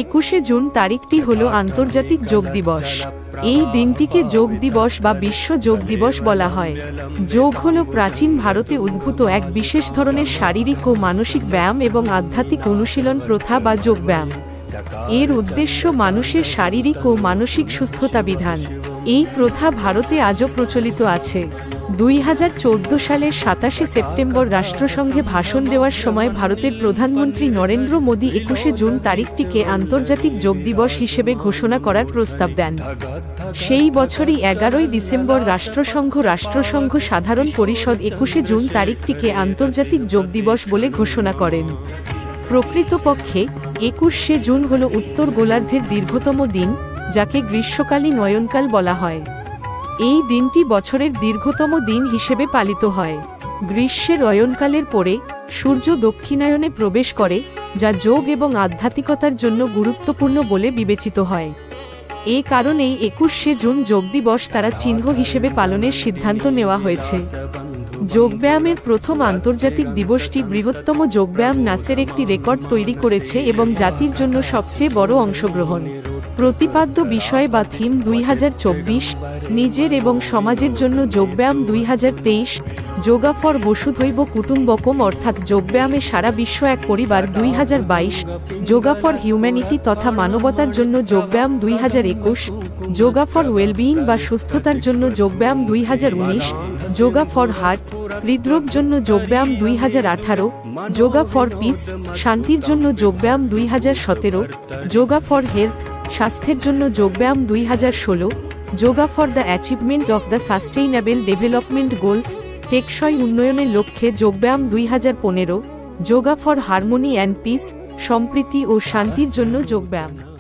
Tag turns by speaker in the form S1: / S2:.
S1: 21শে June তারিখটি হল আন্তর্জাতিক যোগ দিবস। এই দিনটিকে যোগ দিবস বা বিশ্ব যোগ দিবস বলা হয়। যোগ হল প্রাচীন ভারতে উদ্ভূত এক বিশেষ ধরনের শারীরিক ও মানসিক ব্যায়াম এবং আধ্যাত্মিক অনুশীলন প্রথা বা যোগব্যায়াম। এর উদ্দেশ্য মানুষের শারীরিক ও মানসিক সুস্থতা বিধান। এই প্রথা ভারতে আজও প্রচলিত আছে। 2014 সালের 27শে সেপ্টেম্বর রাষ্ট্রসংঘে ভাষণ দেওয়ার সময় ভারতের প্রধানমন্ত্রী নরেন্দ্র মোদী 21শে জুন তারিখটিকে আন্তর্জাতিক যোগ দিবস হিসেবে ঘোষণা করার প্রস্তাব দেন। সেই বছরই 11ই ডিসেম্বর রাষ্ট্রসংঘ সাধারণ পরিষদ 21শে জুন তারিখটিকে আন্তর্জাতিক যোগ দিবস বলে ঘোষণা করেন। প্রকৃতপক্ষে 21শে জুন হল উত্তর গোলার্ধের দীর্ঘতম দিন, যাকে গ্রীষ্মকালীন অয়নকাল বলা হয়। এই দিনটি বছরের দীর্ঘতম দিন হিসেবে পালিত হয়। গ্রীষ্মের অয়নকালের পরে সূর্য দক্ষিণায়নে প্রবেশ করে, যা যোগ এবং আধ্যাত্মিকতার জন্য গুরুত্বপূর্ণ বলে বিবেচিত হয়। এ কারণেই 21শে জুন যোগ দিবস তারা চিহ্ন হিসেবে পালনের সিদ্ধান্ত নেওয়া হয়েছে। যোগব্যায়ামের প্রথম আন্তর্জাতিক দিবসটি বৃহত্তম যোগব্যায়াম নাসের একটি রেকর্ড তৈরি করেছে এবং জাতির জন্য সবচেয়ে বড় অংশগ্রহণ। প্রতিপাদ্য বিষয় বা থিম 2024, নিজের এবং সমাজের জন্য যোগব্যায়াম 2023, যোগা ফর বসুধৈব কুটুম্বকম অর্থাৎ যোগব্যায়ামে সারা বিশ্ব এক পরিবার 2022, যোগা ফর হিউম্যানিটি তথা মানবতার জন্য যোগব্যায়াম 2021, যোগা ফর ওয়েলবিইং বা সুস্থতার জন্য যোগব্যায়াম 2019, যোগা ফর হার্ট হৃদরোগ জন্য যোগব্যায়াম 2018, যোগা ফর পিস শান্তির জন্য যোগব্যায়াম 2017, যোগা ফর হেলথ স্বাস্থ্যের জন্য যোগব্যায়াম 2016, yoga for the achievement of the sustainable development goals টেকসই উন্নয়নের লক্ষ্যে যোগব্যায়াম 2015, yoga for harmony and piece সম্প্রীতি ও শান্তির জন্য যোগব্যায়াম।